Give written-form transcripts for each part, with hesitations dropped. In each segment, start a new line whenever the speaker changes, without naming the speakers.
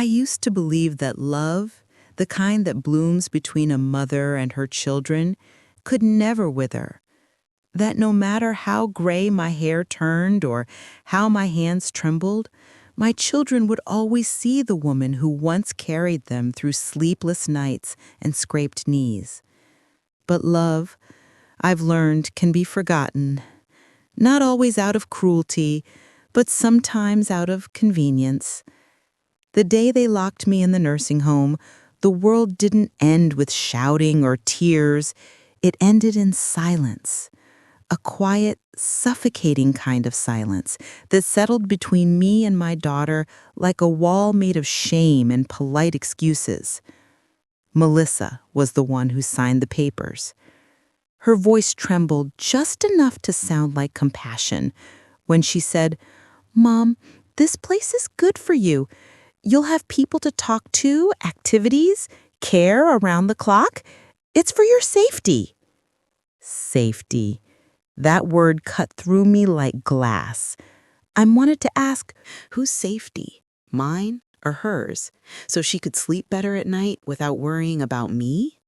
I used to believe that love, the kind that blooms between a mother and her children, could never wither. That no matter how gray my hair turned or how my hands trembled, my children would always see the woman who once carried them through sleepless nights and scraped knees. But love, I've learned, can be forgotten, not always out of cruelty, but sometimes out of convenience. The day they locked me in the nursing home, the world didn't end with shouting or tears. It ended in silence. A quiet, suffocating kind of silence that settled between me and my daughter like a wall made of shame and polite excuses. Melissa was the one who signed the papers. Her voice trembled just enough to sound like compassion when she said, "Mom, this place is good for you. You'll have people to talk to, activities, care around the clock. It's for your safety." Safety. That word cut through me like glass. I wanted to ask, whose safety? Mine or hers? So she could sleep better at night without worrying about me?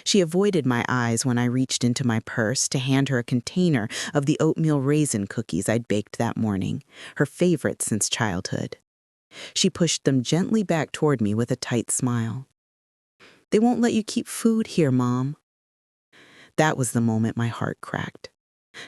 She avoided my eyes when I reached into my purse to hand her a container of the oatmeal raisin cookies I'd baked that morning, her favorite since childhood. She pushed them gently back toward me with a tight smile. "They won't let you keep food here, Mom." That was the moment my heart cracked.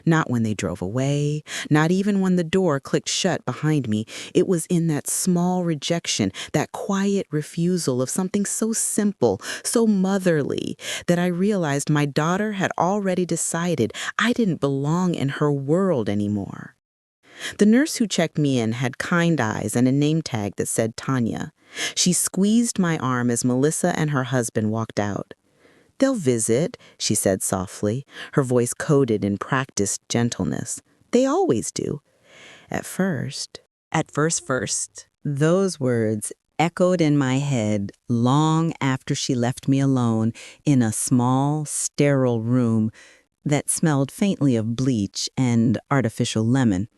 Not when they drove away, not even when the door clicked shut behind me. It was in that small rejection, that quiet refusal of something so simple, so motherly, that I realized my daughter had already decided I didn't belong in her world anymore. The nurse who checked me in had kind eyes and a name tag that said Tanya. She squeezed my arm as Melissa and her husband walked out. "They'll visit," she said softly, her voice coded in practiced gentleness. "They always do." At first. Those words echoed in my head long after she left me alone in a small, sterile room that smelled faintly of bleach and artificial lemon.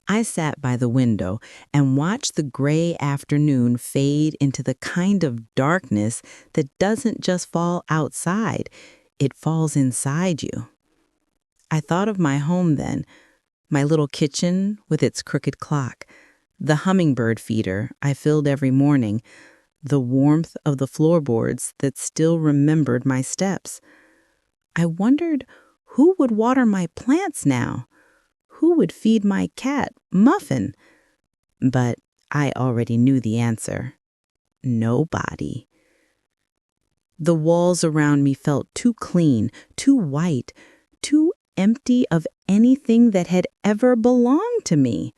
I sat by the window and watched the gray afternoon fade into the kind of darkness that doesn't just fall outside, it falls inside you. I thought of my home then, my little kitchen with its crooked clock, the hummingbird feeder I filled every morning, the warmth of the floorboards that still remembered my steps. I wondered who would water my plants now? Who would feed my cat, Muffin? But I already knew the answer. Nobody. The walls around me felt too clean, too white, too empty of anything that had ever belonged to me.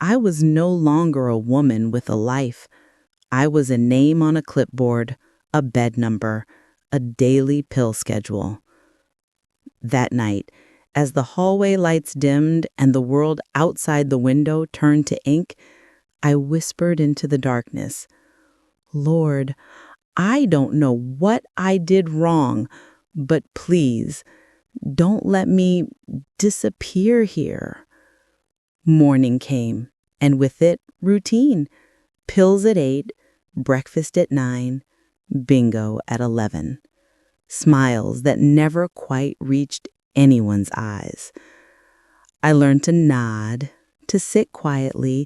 I was no longer a woman with a life. I was a name on a clipboard, a bed number, a daily pill schedule. That night, as the hallway lights dimmed and the world outside the window turned to ink, I whispered into the darkness, "Lord, I don't know what I did wrong, but please, don't let me disappear here." Morning came, and with it, routine. Pills at 8, breakfast at 9, bingo at 11. Smiles that never quite reached anyone's eyes. I learned to nod, to sit quietly,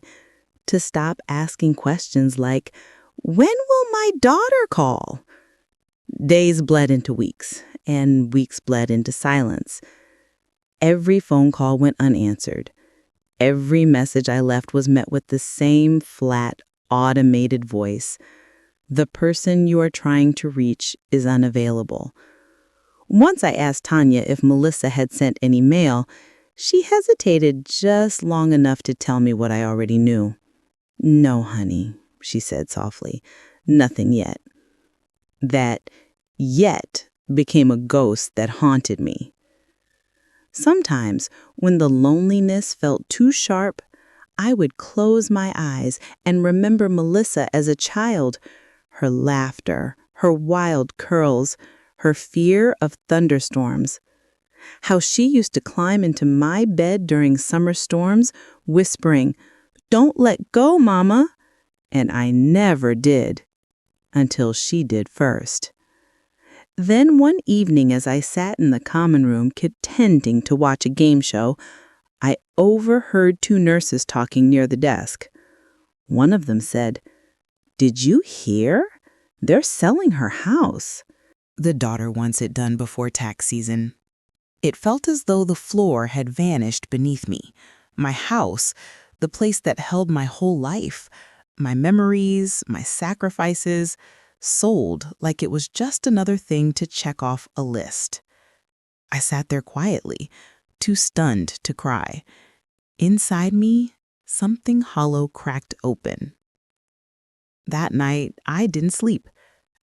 to stop asking questions like, "When will my daughter call?" Days bled into weeks, and weeks bled into silence. Every phone call went unanswered. Every message I left was met with the same flat, automated voice. "The person you are trying to reach is unavailable." Once I asked Tanya if Melissa had sent any mail. She hesitated just long enough to tell me what I already knew. "No, honey," she said softly. "Nothing yet." That "yet" became a ghost that haunted me. Sometimes, when the loneliness felt too sharp, I would close my eyes and remember Melissa as a child, her laughter, her wild curls, her fear of thunderstorms. How she used to climb into my bed during summer storms, whispering, "Don't let go, Mama," and I never did until she did first. Then one evening, as I sat in the common room pretending to watch a game show, I overheard two nurses talking near the desk. One of them said, "Did you hear? They're selling her house." The daughter wants it done before tax season. It felt as though the floor had vanished beneath me. My house, the place that held my whole life, my memories, my sacrifices, sold like it was just another thing to check off a list. I sat there quietly, too stunned to cry. Inside me, something hollow cracked open. That night, I didn't sleep.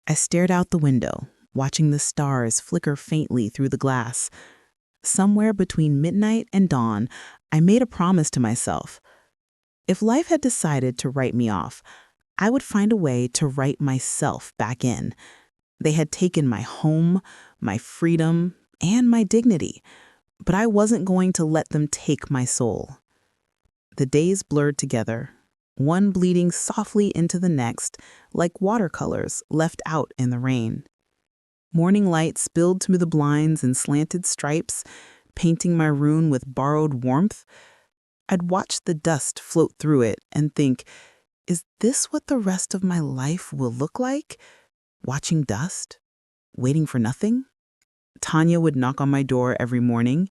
I stared out the window, watching the stars flicker faintly through the glass. Somewhere between midnight and dawn, I made a promise to myself. If life had decided to write me off, I would find a way to write myself back in. They had taken my home, my freedom, and my dignity, but I wasn't going to let them take my soul. The days blurred together, one bleeding softly into the next, like watercolors left out in the rain. Morning light spilled through the blinds in slanted stripes, painting my room with borrowed warmth. I'd watch the dust float through it and think, is this what the rest of my life will look like? Watching dust? Waiting for nothing? Tanya would knock on my door every morning.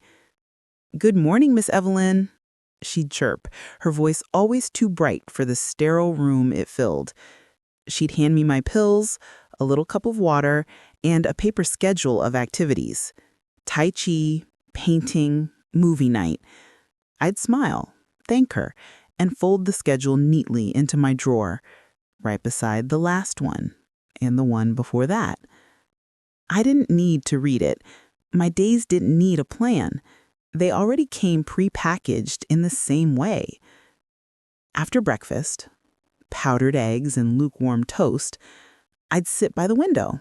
"Good morning, Miss Evelyn," she'd chirp, her voice always too bright for the sterile room it filled. She'd hand me my pills, a little cup of water, and a paper schedule of activities. Tai Chi, painting, movie night. I'd smile, thank her, and fold the schedule neatly into my drawer, right beside the last one and the one before that. I didn't need to read it. My days didn't need a plan. They already came pre-packaged in the same way. After breakfast, powdered eggs and lukewarm toast, I'd sit by the window.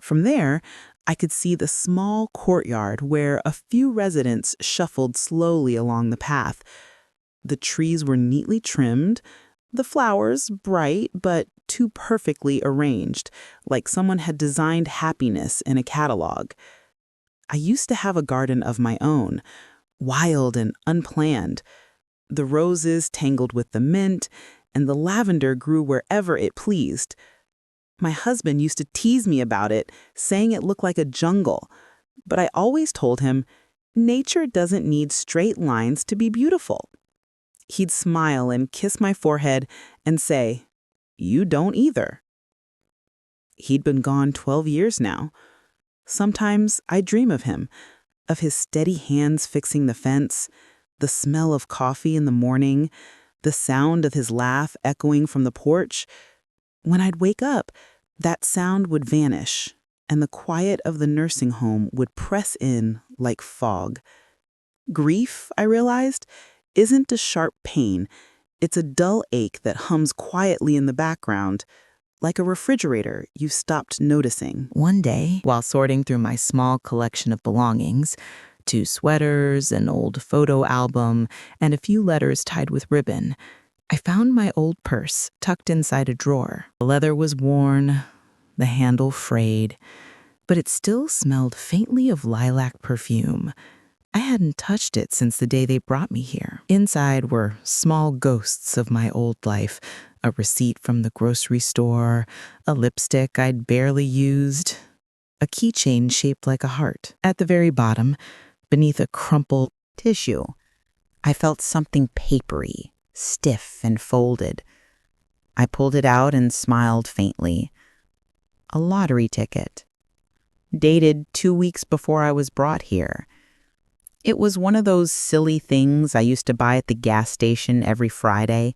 From there, I could see the small courtyard where a few residents shuffled slowly along the path. The trees were neatly trimmed, the flowers bright but too perfectly arranged, like someone had designed happiness in a catalog. I used to have a garden of my own, wild and unplanned. The roses tangled with the mint, and the lavender grew wherever it pleased. My husband used to tease me about it, saying it looked like a jungle. But I always told him, nature doesn't need straight lines to be beautiful. He'd smile and kiss my forehead and say, "You don't either." He'd been gone 12 years now. Sometimes I dream of him, of his steady hands fixing the fence, the smell of coffee in the morning, the sound of his laugh echoing from the porch. When I'd wake up, that sound would vanish, and the quiet of the nursing home would press in like fog. Grief, I realized, isn't a sharp pain. It's a dull ache that hums quietly in the background, like a refrigerator you've stopped noticing. One day, while sorting through my small collection of belongings, 2 sweaters, an old photo album, and a few letters tied with ribbon, I found my old purse tucked inside a drawer. The leather was worn, the handle frayed, but it still smelled faintly of lilac perfume. I hadn't touched it since the day they brought me here. Inside were small ghosts of my old life, a receipt from the grocery store, a lipstick I'd barely used, a keychain shaped like a heart. At the very bottom, beneath a crumpled tissue, I felt something papery, stiff and folded. I pulled it out and smiled faintly. A lottery ticket, dated 2 weeks before I was brought here. It was one of those silly things I used to buy at the gas station every Friday,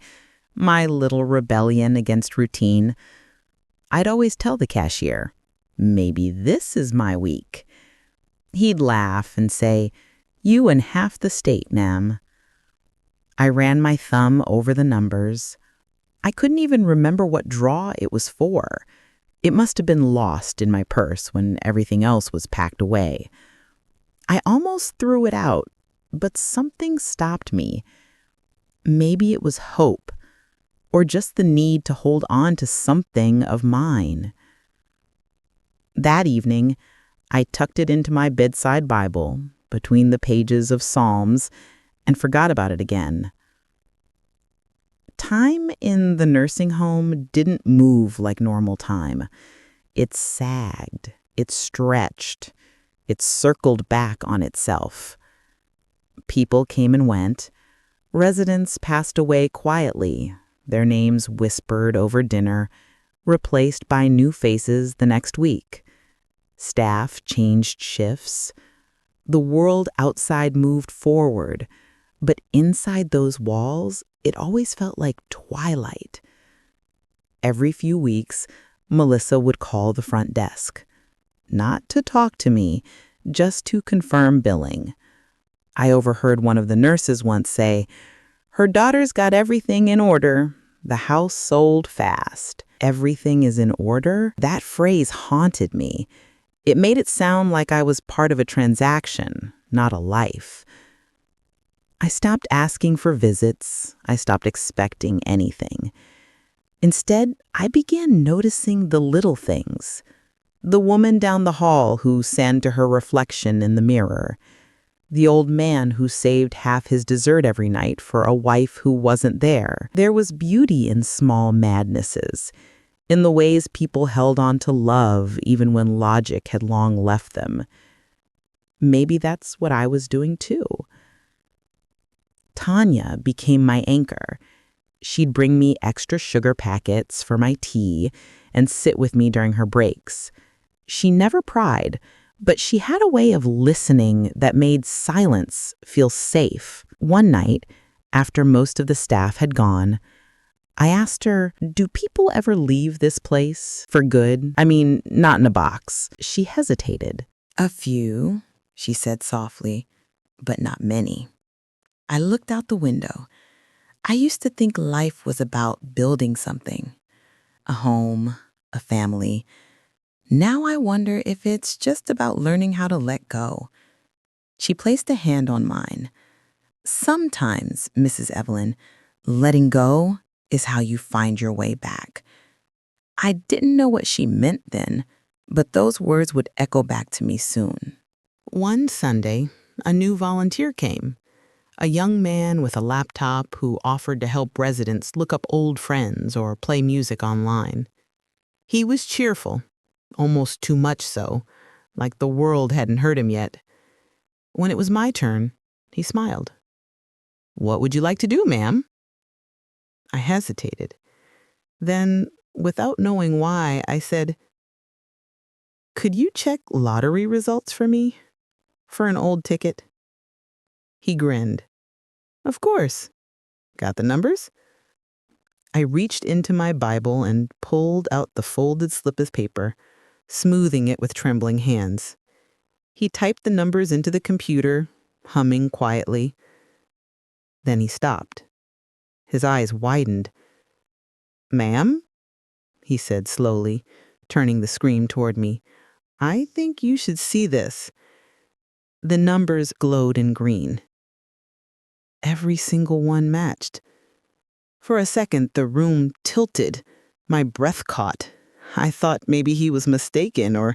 my little rebellion against routine. I'd always tell the cashier, "Maybe this is my week." He'd laugh and say, "You and half the state, ma'am." I ran my thumb over the numbers. I couldn't even remember what draw it was for. It must have been lost in my purse when everything else was packed away. I almost threw it out, but something stopped me. Maybe it was hope.
or just the need to hold on to something of mine. That evening, I tucked it into my bedside Bible, between the pages of Psalms, and forgot about it again. Time in the nursing home didn't move like normal time. It sagged, it stretched, it circled back on itself. People came and went. Residents passed away quietly, their names whispered over dinner, replaced by new faces the next week. Staff changed shifts. The world outside moved forward, but inside those walls, it always felt like twilight. Every few weeks, Melissa would call the front desk. Not to talk to me, just to confirm billing. I overheard one of the nurses once say, "Her daughter's got everything in order. The house sold fast." Everything is in order? That phrase haunted me. It made it sound like I was part of a transaction, not a life. I stopped asking for visits. I stopped expecting anything. Instead, I began noticing the little things. The woman down the hall who sang to her reflection in the mirror. The old man who saved half his dessert every night for a wife who wasn't there. There was beauty in small madnesses, in the ways people held on to love even when logic had long left them. Maybe that's what I was doing too. Tanya became my anchor. She'd bring me extra sugar packets for my tea and sit with me during her breaks. She never pried, but she had a way of listening that made silence feel safe. One night, after most of the staff had gone, I asked her, "Do people ever leave this place for good? I mean, not in a box." She hesitated.
"A few," she said softly, "but not many." I looked out the window. I used to think life was about building something, a home, a family. Now I wonder if it's just about learning how to let go. She placed a hand on mine. "Sometimes, Mrs. Evelyn, letting go is how you find your way back." I didn't know what she meant then, but those words would echo back to me soon.
One Sunday, a new volunteer came. A young man with a laptop who offered to help residents look up old friends or play music online. He was cheerful, almost too much so, like the world hadn't hurt him yet. When it was my turn, he smiled. "What would you like to do, ma'am?" I hesitated. Then, without knowing why, I said, "Could you check lottery results for me? For an old ticket?" He grinned. "Of course. Got the numbers?" I reached into my Bible and pulled out the folded slip of paper, smoothing it with trembling hands. He typed the numbers into the computer, humming quietly. Then he stopped. His eyes widened. "Ma'am?" he said slowly, turning the screen toward me. "I think you should see this." The numbers glowed in green. Every single one matched. For a second, the room tilted. My breath caught. I thought maybe he was mistaken, or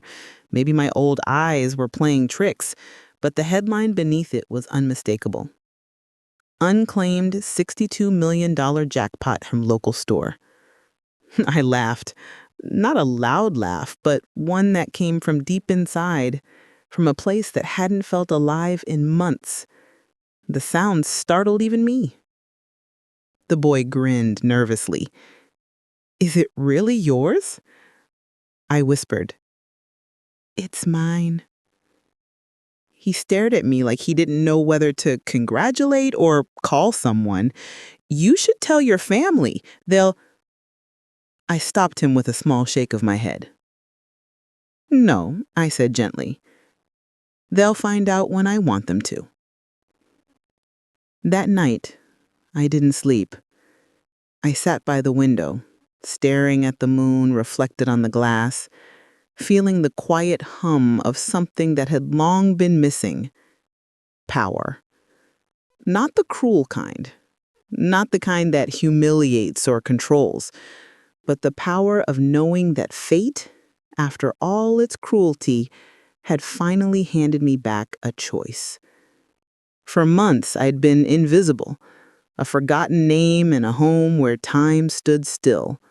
maybe my old eyes were playing tricks, but the headline beneath it was unmistakable. "Unclaimed $62 million jackpot from local store." I laughed. Not a loud laugh, but one that came from deep inside, from a place that hadn't felt alive in months. The sound startled even me. The boy grinned nervously. "Is it really yours?" I whispered. "It's mine." He stared at me like he didn't know whether to congratulate or call someone. "You should tell your family. They'll—" I stopped him with a small shake of my head. "No," I said gently. "They'll find out when I want them to." That night, I didn't sleep. I sat by the window, staring at the moon reflected on the glass, feeling the quiet hum of something that had long been missing. Power. Not the cruel kind, not the kind that humiliates or controls, but the power of knowing that fate, after all its cruelty, had finally handed me back a choice. For months, I'd been invisible, a forgotten name in a home where time stood still.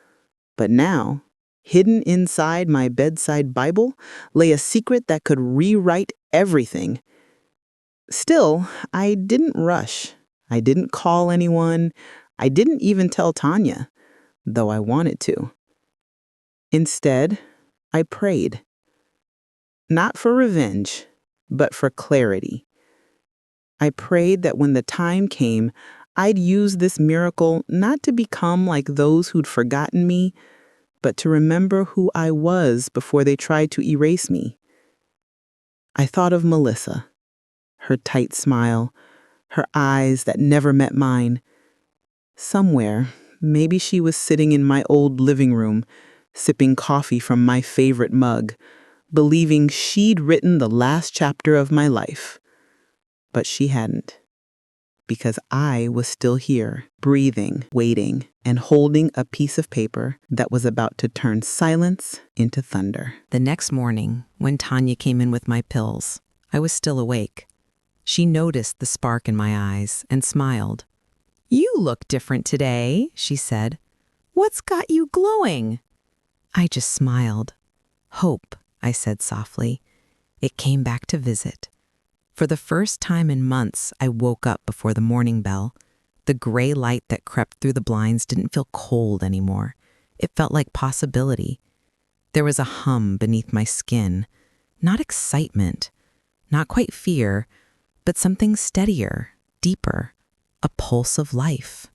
But now, hidden inside my bedside Bible, lay a secret that could rewrite everything. Still, I didn't rush. I didn't call anyone. I didn't even tell Tanya, though I wanted to. Instead, I prayed. Not for revenge, but for clarity. I prayed that when the time came, I'd use this miracle not to become like those who'd forgotten me, but to remember who I was before they tried to erase me. I thought of Melissa, her tight smile, her eyes that never met mine. Somewhere, maybe she was sitting in my old living room, sipping coffee from my favorite mug, believing she'd written the last chapter of my life. But she hadn't. Because I was still here, breathing, waiting, and holding a piece of paper that was about to turn silence into thunder.
The next morning, when Tanya came in with my pills, I was still awake. She noticed the spark in my eyes and smiled. "You look different today," she said. "What's got you glowing?" I just smiled. "Hope," I said softly. It came back to visit. For the first time in months, I woke up before the morning bell. The gray light that crept through the blinds didn't feel cold anymore. It felt like possibility. There was a hum beneath my skin. Not excitement, not quite fear, but something steadier, deeper, a pulse of life.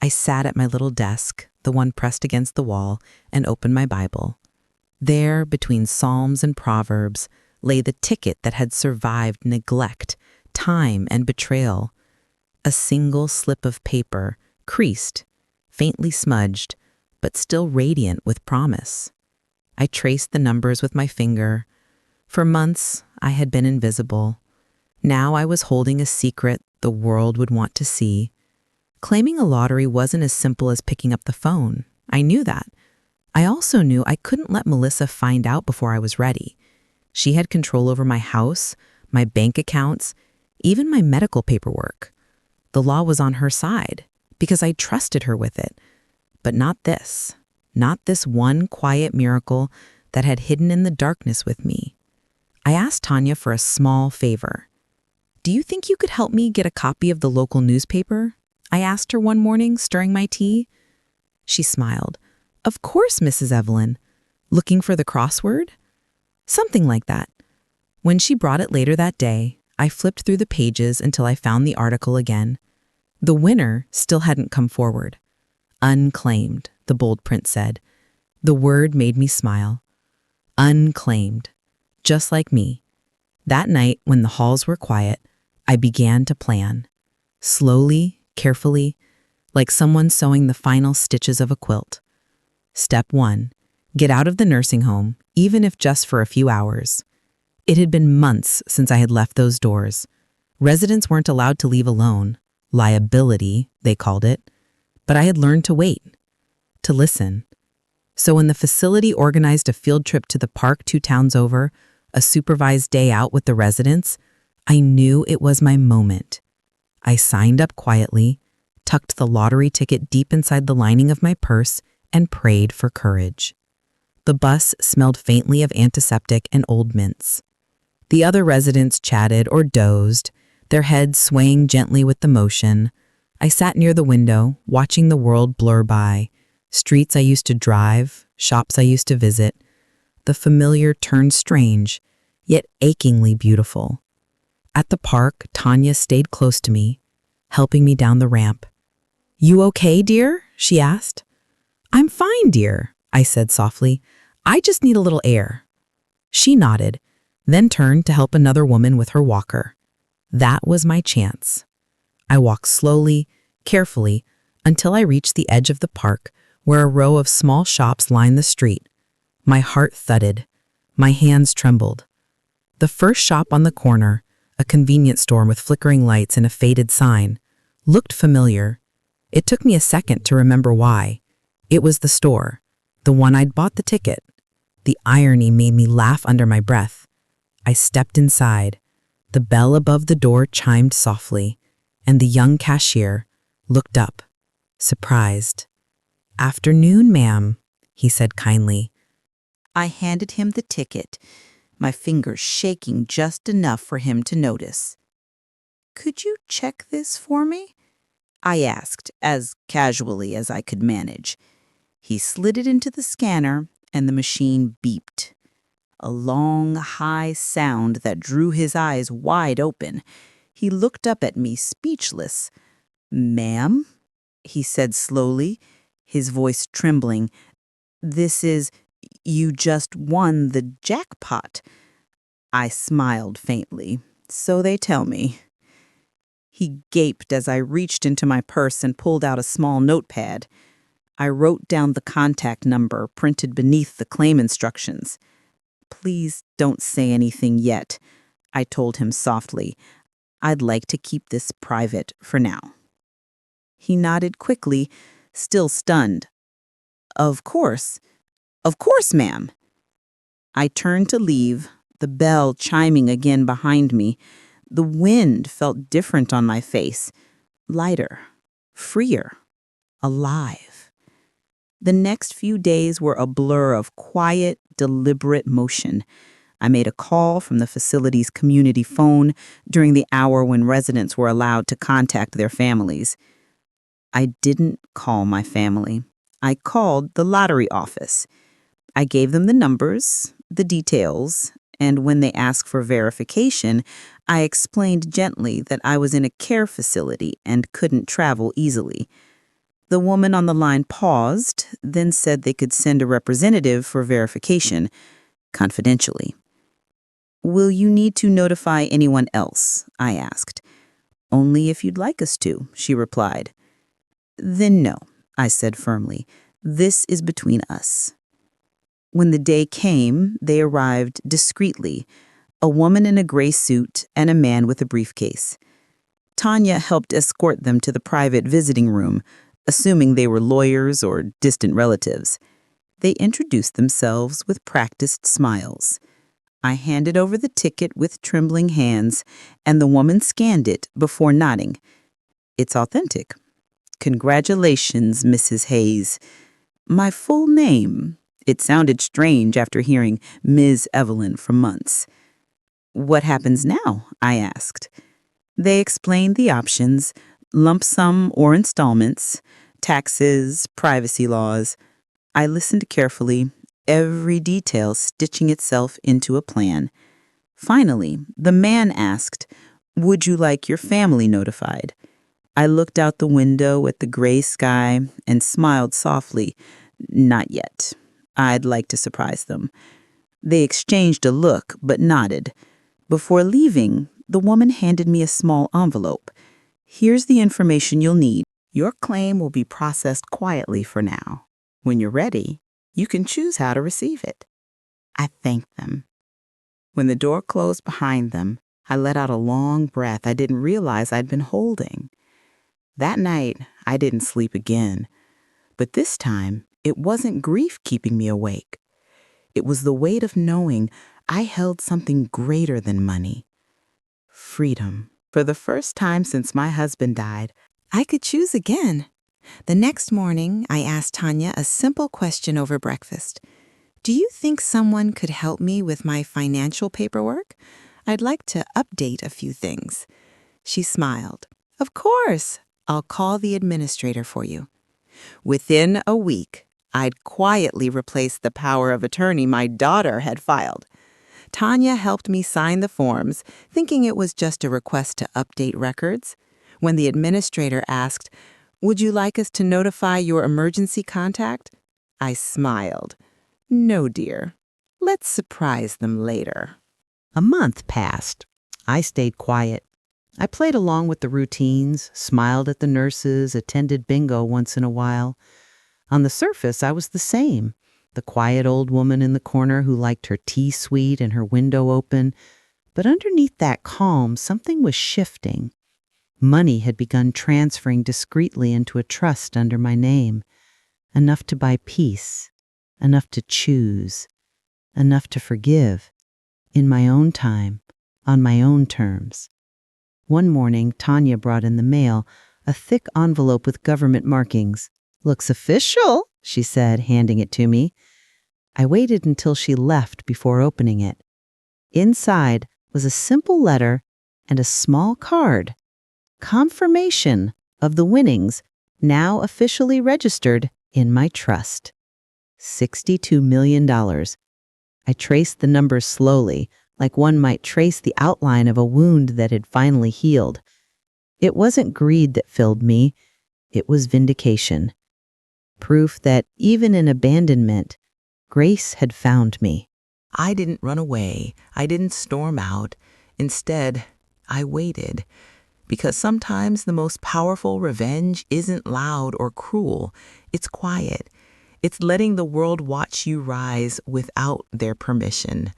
I sat at my little desk, the one pressed against the wall, and opened my Bible. There, between Psalms and Proverbs, lay the ticket that had survived neglect, time, and betrayal. A single slip of paper, creased, faintly smudged, but still radiant with promise. I traced the numbers with my finger. For months, I had been invisible. Now I was holding a secret the world would want to see. Claiming a lottery wasn't as simple as picking up the phone. I knew that. I also knew I couldn't let Melissa find out before I was ready. She had control over my house, my bank accounts, even my medical paperwork. The law was on her side because I trusted her with it. But not this one quiet miracle that had hidden in the darkness with me. I asked Tanya for a small favor. "Do you think you could help me get a copy of the local newspaper?" I asked her one morning, stirring my tea. She smiled. "Of course, Mrs. Evelyn. Looking for the crossword?" Something like that. When she brought it later that day, I flipped through the pages until I found the article again. The winner still hadn't come forward. Unclaimed, the bold print said. The word made me smile. Unclaimed. Just like me. That night, when the halls were quiet, I began to plan. Slowly, carefully, like someone sewing the final stitches of a quilt. Step 1. Get out of the nursing home, even if just for a few hours. It had been months since I had left those doors. Residents weren't allowed to leave alone. Liability, they called it. But I had learned to wait, to listen. So when the facility organized a field trip to the park 2 towns over, a supervised day out with the residents, I knew it was my moment. I signed up quietly, tucked the lottery ticket deep inside the lining of my purse, and prayed for courage. The bus smelled faintly of antiseptic and old mints. The other residents chatted or dozed, their heads swaying gently with the motion. I sat near the window, watching the world blur by. Streets I used to drive, shops I used to visit. The familiar turned strange, yet achingly beautiful. At the park, Tanya stayed close to me, helping me down the ramp. "You okay, dear?" she asked. "I'm fine, dear," I said softly. "I just need a little air." She nodded, then turned to help another woman with her walker. That was my chance. I walked slowly, carefully, until I reached the edge of the park where a row of small shops lined the street. My heart thudded. My hands trembled. The first shop on the corner, a convenience store with flickering lights and a faded sign, looked familiar.
It took me a second to remember why. It was the store, the one I'd bought the ticket. The irony made me laugh under my breath. I stepped inside. The bell above the door chimed softly, and the young cashier looked up, surprised. "Afternoon, ma'am," he said kindly.
I handed him the ticket, my fingers shaking just enough for him to notice. "Could you check this for me?" I asked, as casually as I could manage. He slid it into the scanner, and the machine beeped. A long, high sound that drew his eyes wide open. He looked up at me, speechless. "Ma'am?" he said slowly, his voice trembling. You just won the jackpot." I smiled faintly. "So they tell me." He gaped as I reached into my purse and pulled out a small notepad. I wrote down the contact number printed beneath the claim instructions. "Please don't say anything yet," I told him softly. "I'd like to keep this private for now." He nodded quickly, still stunned. Of course, ma'am." I turned to leave, the bell chiming again behind me. The wind felt different on my face, lighter, freer, alive. The next few days were a blur of quiet, deliberate motion. I made a call from the facility's community phone during the hour when residents were allowed to contact their families. I didn't call my family. I called the lottery office. I gave them the numbers, the details, and when they asked for verification, I explained gently that I was in a care facility and couldn't travel easily. The woman on the line paused, then said they could send a representative for verification, confidentially. "Will you need to notify anyone else?" I asked. "Only if you'd like us to," she replied. "Then no," I said firmly. "This is between us." When the day came, they arrived discreetly, a woman in a gray suit and a man with a briefcase. Tanya helped escort them to the private visiting room, assuming they were lawyers or distant relatives. They introduced themselves with practiced smiles. I handed over the ticket with trembling hands, and the woman scanned it before nodding. "It's authentic. Congratulations, Mrs. Hayes." My full name. It sounded strange after hearing Ms. Evelyn for months. "What happens now?" I asked. They explained the options: lump sum or installments, taxes, privacy laws. I listened carefully, every detail stitching itself into a plan. Finally, the man asked, "Would you like your family notified?" I looked out the window at the gray sky and smiled softly. "Not yet. I'd like to surprise them." They exchanged a look, but nodded. Before leaving, the woman handed me a small envelope. "Here's the information you'll need. Your claim will be processed quietly for now. When you're ready, you can choose how to receive it." I thanked them. When the door closed behind them, I let out a long breath I didn't realize I'd been holding. That night, I didn't sleep again. But this time, it wasn't grief keeping me awake. It was the weight of knowing I held something greater than money. Freedom. For the first time since my husband died, I could choose again. The next morning, I asked Tanya a simple question over breakfast. "Do you think someone could help me with my financial paperwork? I'd like to update a few things." She smiled. "Of course. I'll call the administrator for you." Within a week, I'd quietly replaced the power of attorney my daughter had filed. Tanya helped me sign the forms, thinking it was just a request to update records. When the administrator asked, "Would you like us to notify your emergency contact?" I smiled. "No, dear. Let's surprise them later." A month passed. I stayed quiet. I played along with the routines, smiled at the nurses, attended bingo once in a while. On the surface, I was the same, the quiet old woman in the corner who liked her tea sweet and her window open. But underneath that calm, something was shifting. Money had begun transferring discreetly into a trust under my name, enough to buy peace, enough to choose, enough to forgive, in my own time, on my own terms. One morning, Tanya brought in the mail a thick envelope with government markings. "Looks official," she said, handing it to me. I waited until she left before opening it. Inside was a simple letter and a small card. Confirmation of the winnings, now officially registered in my trust. $62 million. I traced the numbers slowly, like one might trace the outline of a wound that had finally healed. It wasn't greed that filled me, it was vindication. Proof that even in abandonment, grace had found me.
I didn't run away. I didn't storm out. Instead, I waited. Because sometimes the most powerful revenge isn't loud or cruel. It's quiet. It's letting the world watch you rise without their permission.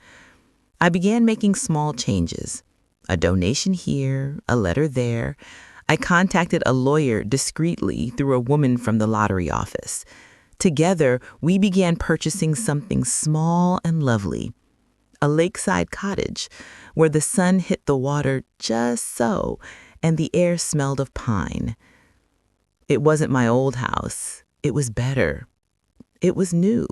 I began making small changes. A donation here, a letter there. I contacted a lawyer discreetly through a woman from the lottery office. Together, we began purchasing something small and lovely. A lakeside cottage where the sun hit the water just so, and the air smelled of pine. It wasn't my old house. It was better. It was new.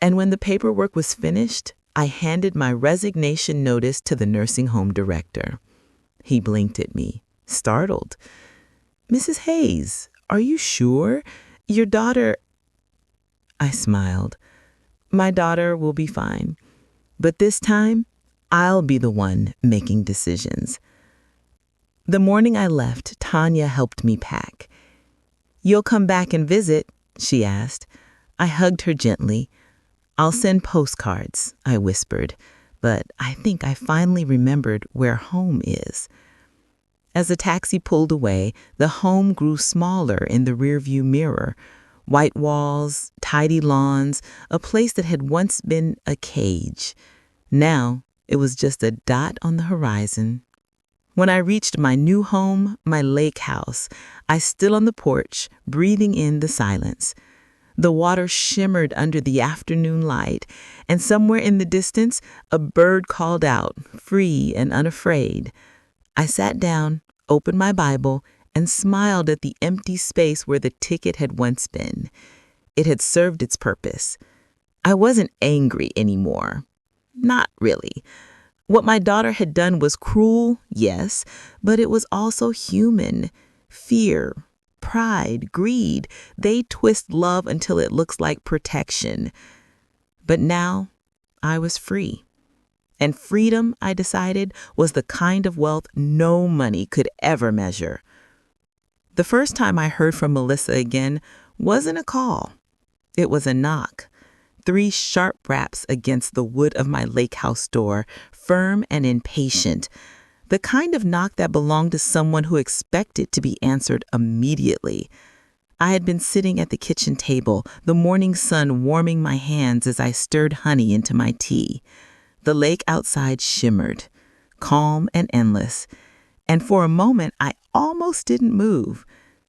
And when the paperwork was finished, I handed my resignation notice to the nursing home director. He blinked at me, startled. "Mrs. Hayes, are you sure? Your daughter—" I smiled. "My daughter will be fine. But this time, I'll be the one making decisions." The morning I left, Tanya helped me pack. "You'll come back and visit?" she asked. I hugged her gently. "I'll send postcards," I whispered, but I think I finally remembered where home is. As the taxi pulled away, the home grew smaller in the rearview mirror. White walls, tidy lawns, a place that had once been a cage. Now, it was just a dot on the horizon. When I reached my new home, my lake house, I stood on the porch, breathing in the silence. The water shimmered under the afternoon light, and somewhere in the distance, a bird called out, free and unafraid. I sat down, opened my Bible, and smiled at the empty space where the ticket had once been. It had served its purpose. I wasn't angry anymore. Not really. What my daughter had done was cruel, yes, but it was also human. Fear, pride, greed, they twist love until it looks like protection. But now, I was free. And freedom, I decided, was the kind of wealth no money could ever measure. The first time I heard from Melissa again wasn't a call. It was a knock. 3 sharp raps against the wood of my lake house door, firm and impatient. The kind of knock that belonged to someone who expected to be answered immediately. I had been sitting at the kitchen table, the morning sun warming my hands as I stirred honey into my tea. The lake outside shimmered, calm and endless. And for a moment, I almost didn't move.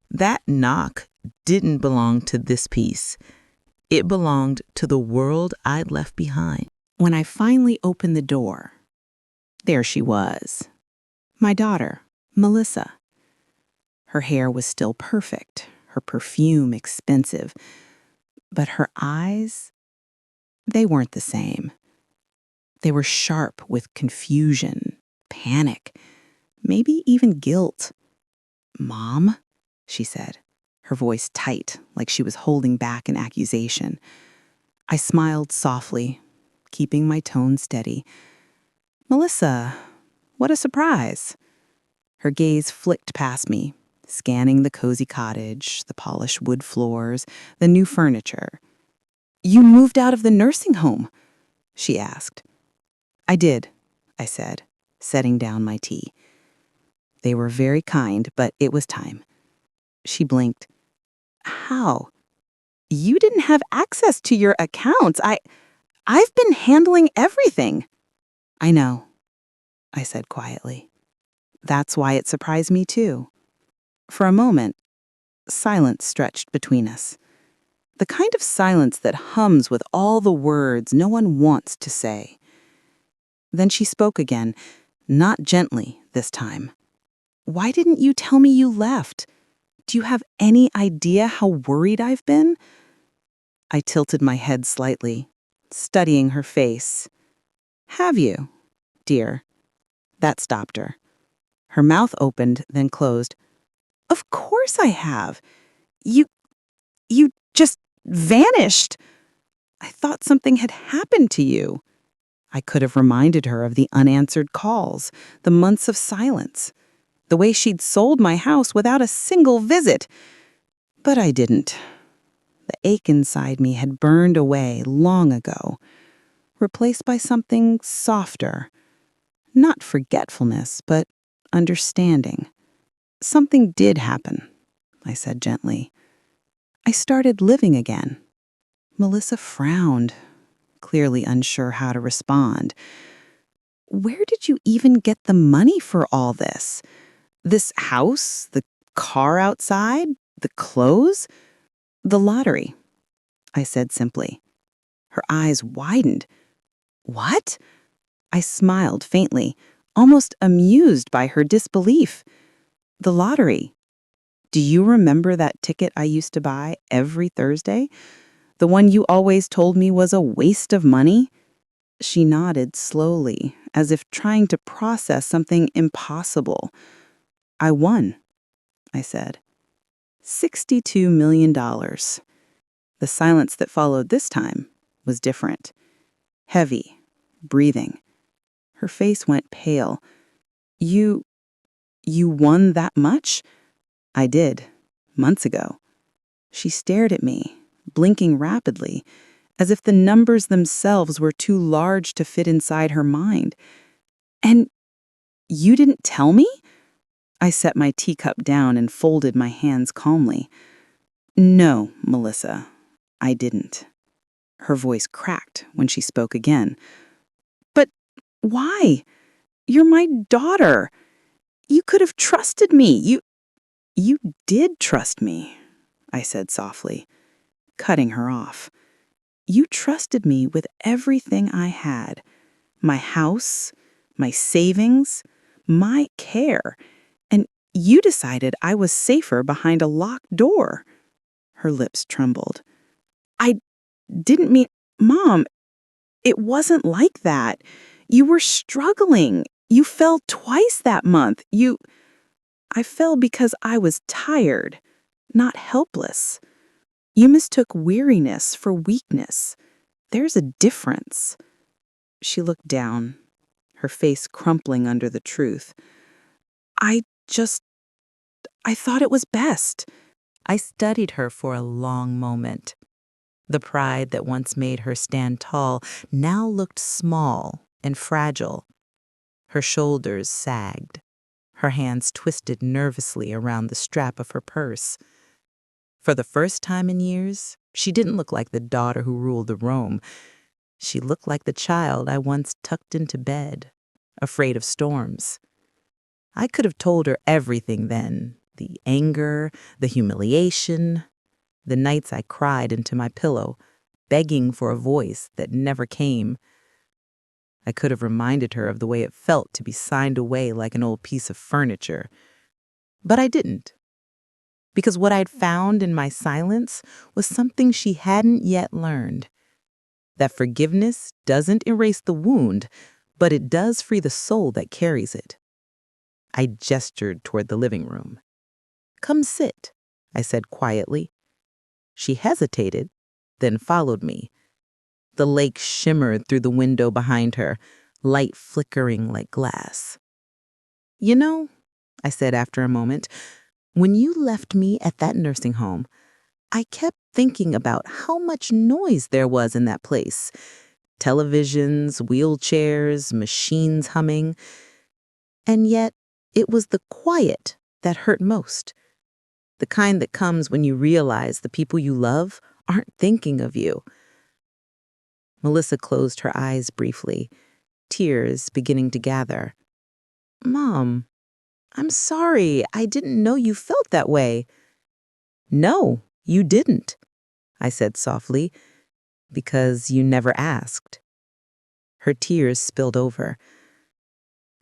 That knock didn't belong to this piece. It belonged to the world I'd left behind. When I finally opened the door, there she was. My daughter, Melissa. Her hair was still perfect, her perfume expensive, but her eyes, they weren't the same. They were sharp with confusion, panic, maybe even guilt. "Mom," she said, her voice tight, like she was holding back an accusation. I smiled softly, keeping my tone steady. "Melissa, what a surprise." Her gaze flicked past me, scanning the cozy cottage, the polished wood floors, the new furniture. "You moved out of the nursing home?" she asked. "I did," I said, setting down my tea. They were very kind, but it was time. She blinked. "How? You didn't have access to your accounts. I've been handling everything." "I know," I said quietly.
That's why it surprised me too. For a moment, silence stretched between us. The kind of silence that hums with all the words no one wants to say. Then she spoke again, not gently this time. Why didn't you tell me you left? Do you have any idea how worried I've been? I tilted my head slightly, studying her face. Have you, dear? That stopped her. Her mouth opened, then closed. Of course I have. You just vanished. I thought something had happened to you. I could have reminded her of the unanswered calls, the months of silence, the way she'd sold my house without a single visit. But I didn't. The ache inside me had burned away long ago, replaced by something softer. Not forgetfulness, but understanding. Something did happen, I said gently. I started living again. Melissa frowned, clearly unsure how to respond. Where did you even get the money for all this? This house, the car outside, the clothes? The lottery, I said simply. Her eyes widened. What? I smiled faintly, almost amused by her disbelief. The lottery. Do you remember that ticket I used to buy every Thursday? The one you always told me was a waste of money? She nodded slowly, as if trying to process something impossible. I won, I said. $62 million. The silence that followed this time was different. Heavy, breathing. Her face went pale. You won that much? I did, months ago. She stared at me, blinking rapidly, as if the numbers themselves were too large to fit inside her mind. And you didn't tell me? I set my teacup down and folded my hands calmly. No, Melissa, I didn't. Her voice cracked when she spoke again. But why? You're my daughter. You could have trusted me. You did trust me, I said softly, cutting her off. You trusted me with everything I had. My house, my savings, my care. And you decided I was safer behind a locked door. Her lips trembled. I didn't mean, Mom, it wasn't like that. You were struggling. You fell twice that month. I fell because I was tired, not helpless. You mistook weariness for weakness. There's a difference. She looked down, her face crumpling under the truth. I thought it was best. I studied her for a long moment. The pride that once made her stand tall now looked small and fragile. Her shoulders sagged. Her hands twisted nervously around the strap of her purse. For the first time in years, she didn't look like the daughter who ruled the Rome. She looked like the child I once tucked into bed, afraid of storms. I could have told her everything then, the anger, the humiliation, the nights I cried into my pillow, begging for a voice that never came. I could have reminded her of the way it felt to be signed away like an old piece of furniture. But I didn't. Because what I'd found in my silence was something she hadn't yet learned. That forgiveness doesn't erase the wound, but it does free the soul that carries it. I gestured toward the living room. Come sit, I said quietly. She hesitated, then followed me. The lake shimmered through the window behind her, light flickering like glass. You know, I said after a moment, when you left me at that nursing home, I kept thinking about how much noise there was in that place. Televisions, wheelchairs, machines humming. And yet, it was the quiet that hurt most. The kind that comes when you realize the people you love aren't thinking of you. Melissa closed her eyes briefly, tears beginning to gather. Mom, I'm sorry, I didn't know you felt that way. No, you didn't, I said softly, because you never asked. Her tears spilled over.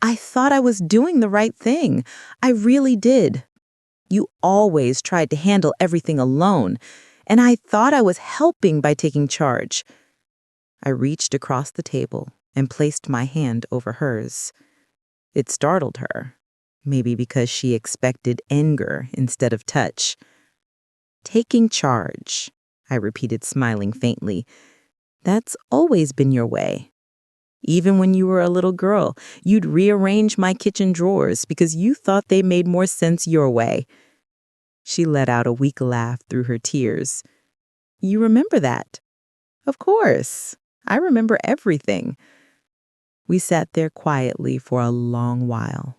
I thought I was doing the right thing. I really did. You always tried to handle everything alone, and I thought I was helping by taking charge. I reached across the table and placed my hand over hers. It startled her, maybe because she expected anger instead of touch. Taking charge, I repeated, smiling faintly. That's always been your way. Even when you were a little girl, you'd rearrange my kitchen drawers because you thought they made more sense your way. She let out a weak laugh through her tears. You remember that? Of course. I remember everything. We sat there quietly for a long while.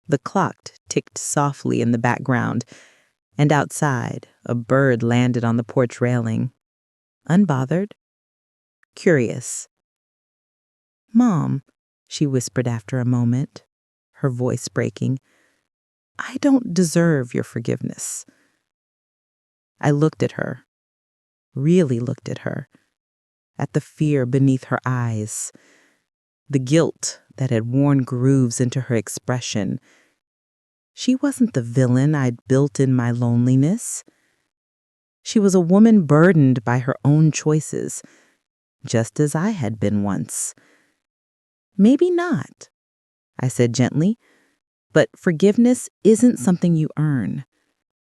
The clock ticked softly in the background, and outside, a bird landed on the porch railing. Unbothered, curious. Mom, she whispered after a moment, her voice breaking, I don't deserve your forgiveness. I looked at her, really looked at her, at the fear beneath her eyes, the guilt that had worn grooves into her expression. She wasn't the villain I'd built in my loneliness. She was a woman burdened by her own choices, just as I had been once. Maybe not, I said gently, but forgiveness isn't something you earn.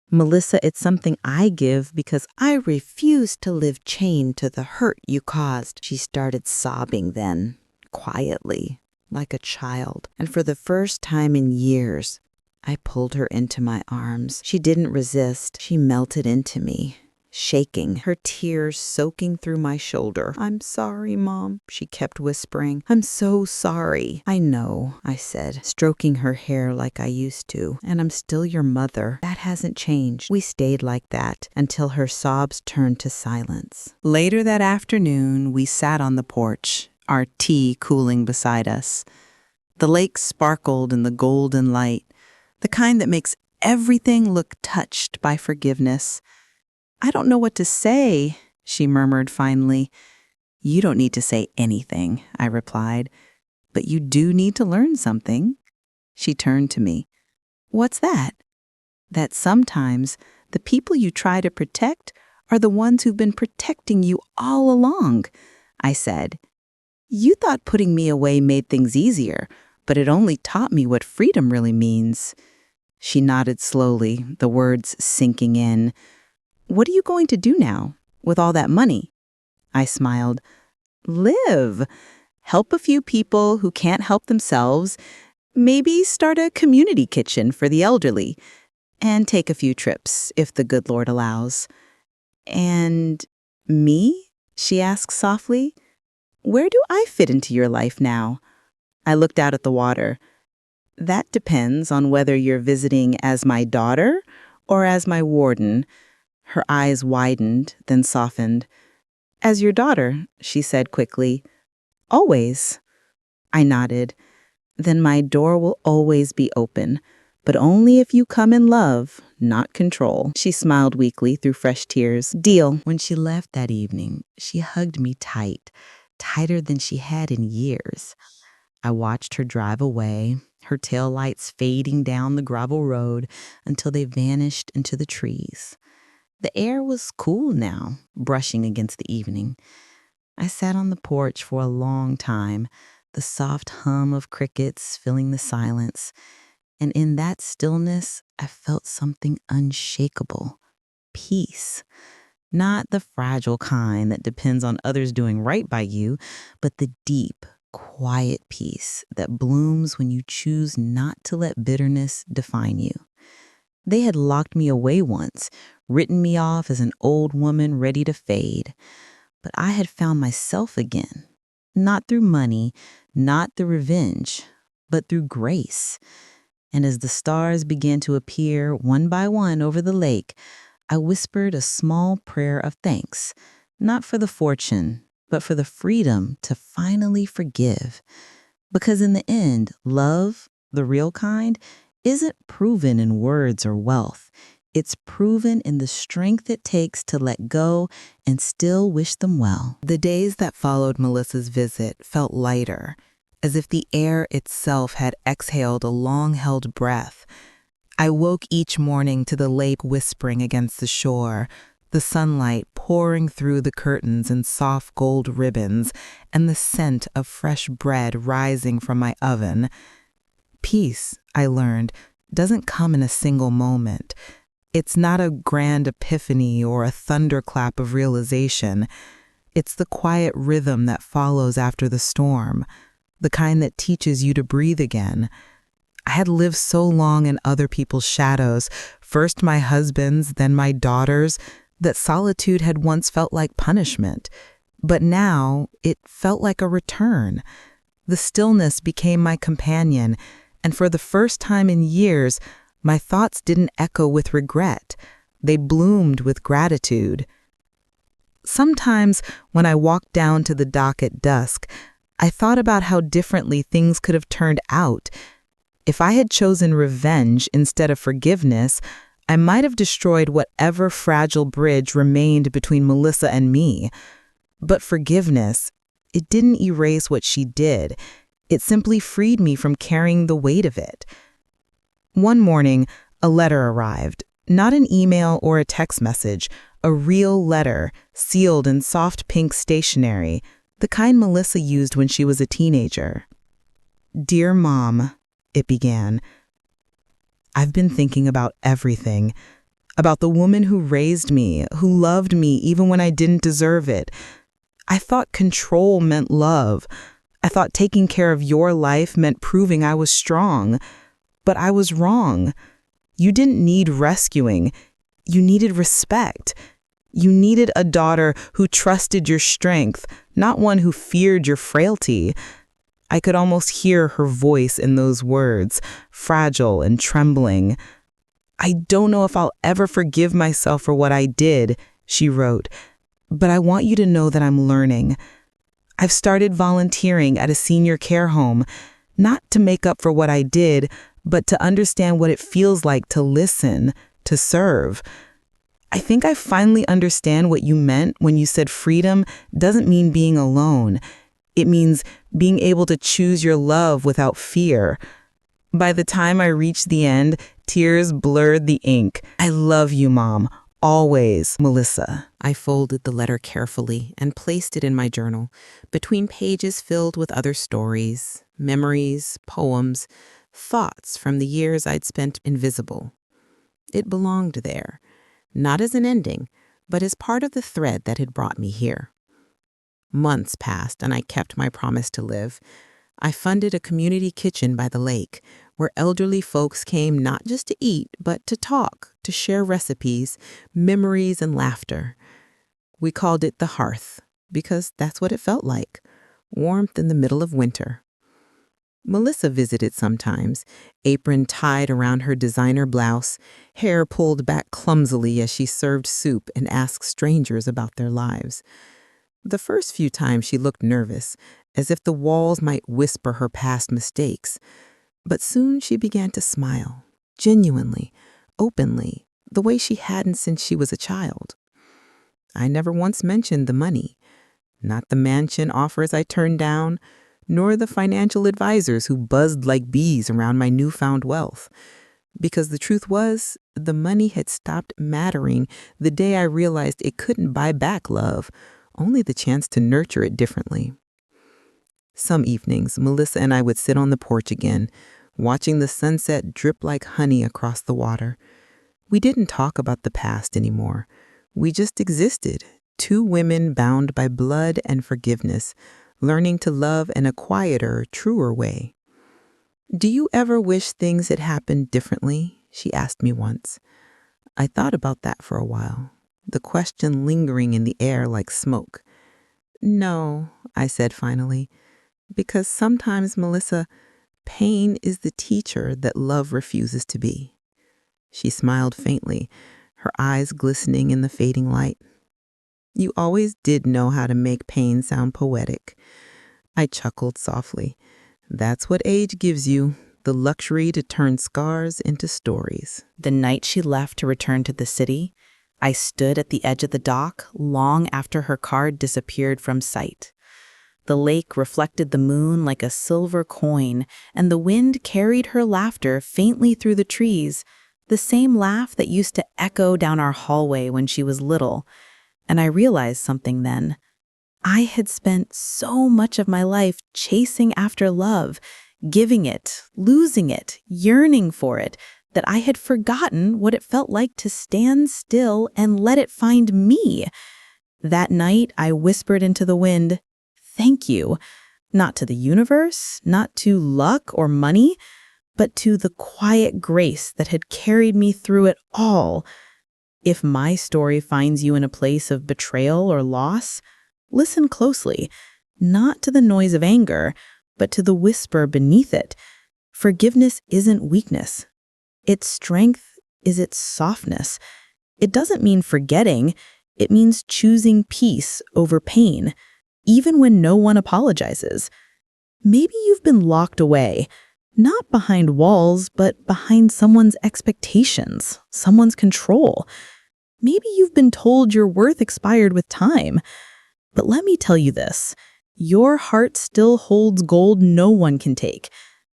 Melissa, it's something I give because I refuse to live chained to the hurt you caused. She started sobbing then, quietly, like a child. And for the first time in years, I pulled her into my arms. She didn't resist. She melted into me, shaking, her tears soaking through my shoulder. I'm sorry, Mom, she kept whispering. I'm so sorry. I know, I said, stroking her hair like I used to. And I'm still your mother. That hasn't changed. We stayed like that until her sobs turned to silence. Later that afternoon, we sat on the porch, our tea cooling beside us. The lake sparkled in the golden light, the kind that makes everything look touched by forgiveness. I don't know what to say, she murmured finally. You don't need to say anything, I replied, but you do need to learn something. She turned to me. What's that? That sometimes the people you try to protect are the ones who've been protecting you all along, I said. You thought putting me away made things easier, but it only taught me what freedom really means. She nodded slowly, the words sinking in. What are you going to do now, with all that money? I smiled. Live. Help a few people who can't help themselves. Maybe start a community kitchen for the elderly. And take a few trips, if the good Lord allows. And me? She asked softly. Where do I fit into your life now? I looked out at the water. That depends on whether you're visiting as my daughter or as my warden. Her eyes widened, then softened. As your daughter, she said quickly. Always. I nodded. Then my door will always be open, but only if you come in love, not control. She smiled weakly through fresh tears. Deal. When she left that evening, she hugged me tight, tighter than she had in years. I watched her drive away, her taillights fading down the gravel road until they vanished into the trees. The air was cool now, brushing against the evening. I sat on the porch for a long time, the soft hum of crickets filling the silence, and in that stillness, I felt something unshakable. Peace. Not the fragile kind that depends on others doing right by you, but the deep, quiet peace that blooms when you choose not to let bitterness define you. They had locked me away once, written me off as an old woman ready to fade. But I had found myself again, not through money, not through revenge, but through grace. And as the stars began to appear one by one over the lake, I whispered a small prayer of thanks, not for the fortune, but for the freedom to finally forgive. Because in the end, love, the real kind, isn't proven in words or wealth. It's proven in the strength it takes to let go and still wish them well.
The days that followed Melissa's visit felt lighter, as if the air itself had exhaled a long-held breath. I woke each morning to the lake whispering against the shore, the sunlight pouring through the curtains in soft gold ribbons, and the scent of fresh bread rising from my oven. Peace, I learned, doesn't come in a single moment. It's not a grand epiphany or a thunderclap of realization. It's the quiet rhythm that follows after the storm, the kind that teaches you to breathe again. I had lived so long in other people's shadows, first my husband's, then my daughter's, that solitude had once felt like punishment. But now it felt like a return. The stillness became my companion, and for the first time in years, my thoughts didn't echo with regret. They bloomed with gratitude. Sometimes, when I walked down to the dock at dusk, I thought about how differently things could have turned out. If I had chosen revenge instead of forgiveness, I might have destroyed whatever fragile bridge remained between Melissa and me. But forgiveness, it didn't erase what she did. It simply freed me from carrying the weight of it. One morning, a letter arrived. Not an email or a text message, a real letter, sealed in soft pink stationery, the kind Melissa used when she was a teenager. "Dear Mom," it began, "I've been thinking about everything. About the woman who raised me, who loved me even when I didn't deserve it. I thought control meant love. I thought taking care of your life meant proving I was strong. But I was wrong. You didn't need rescuing. You needed respect. You needed a daughter who trusted your strength, not one who feared your frailty." I could almost hear her voice in those words, fragile and trembling. "I don't know if I'll ever forgive myself for what I did," she wrote, "but I want you to know that I'm learning. I've started volunteering at a senior care home, not to make up for what I did, but to understand what it feels like to listen, to serve. I think I finally understand what you meant when you said freedom doesn't mean being alone. It means being able to choose your love without fear." By the time I reached the end, tears blurred the ink. "I love you, Mom. Always, Melissa." I folded the letter carefully and placed it in my journal, between pages filled with other stories, memories, poems, thoughts from the years I'd spent invisible. It belonged there, not as an ending, but as part of the thread that had brought me here. Months passed and I kept my promise to live. I funded a community kitchen by the lake, where elderly folks came not just to eat, but to talk, to share recipes, memories, and laughter. We called it the Hearth, because that's what it felt like, warmth in the middle of winter. Melissa visited sometimes, apron tied around her designer blouse, hair pulled back clumsily as she served soup and asked strangers about their lives. The first few times she looked nervous, as if the walls might whisper her past mistakes. But soon she began to smile, genuinely, openly, the way she hadn't since she was a child. I never once mentioned the money, not the mansion offers I turned down, nor the financial advisors who buzzed like bees around my newfound wealth. Because the truth was, the money had stopped mattering the day I realized it couldn't buy back love, only the chance to nurture it differently. Some evenings, Melissa and I would sit on the porch again, watching the sunset drip like honey across the water. We didn't talk about the past anymore. We just existed, two women bound by blood and forgiveness, learning to love in a quieter, truer way. "Do you ever wish things had happened differently?" she asked me once. I thought about that for a while, the question lingering in the air like smoke. "No," I said finally, "because sometimes, Melissa, pain is the teacher that love refuses to be." She smiled faintly, her eyes glistening in the fading light. "You always did know how to make pain sound poetic." I chuckled softly. "That's what age gives you, the luxury to turn scars into stories.
The night she left to return to the city, I stood at the edge of the dock long after her car disappeared from sight. The lake reflected the moon like a silver coin, and the wind carried her laughter faintly through the trees, the same laugh that used to echo down our hallway when she was little. And I realized something then. I had spent so much of my life chasing after love, giving it, losing it, yearning for it, that I had forgotten what it felt like to stand still and let it find me. That night, I whispered into the wind, "Thank you," not to the universe, not to luck or money, but to the quiet grace that had carried me through it all. If my story finds you in a place of betrayal or loss, listen closely, not to the noise of anger, but to the whisper beneath it. Forgiveness isn't weakness. Its strength is its softness. It doesn't mean forgetting. It means choosing peace over pain, even when no one apologizes. Maybe you've been locked away, not behind walls, but behind someone's expectations, someone's control. Maybe you've been told your worth expired with time. But let me tell you this, your heart still holds gold no one can take.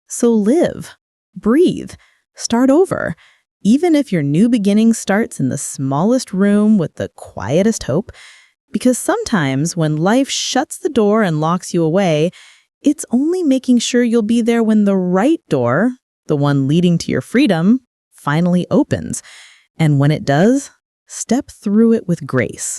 So live, breathe, start over. Even if your new beginning starts in the smallest room with the quietest hope, because sometimes when life shuts the door and locks you away, it's only making sure you'll be there when the right door, the one leading to your freedom, finally opens. And when it does, step through it with grace.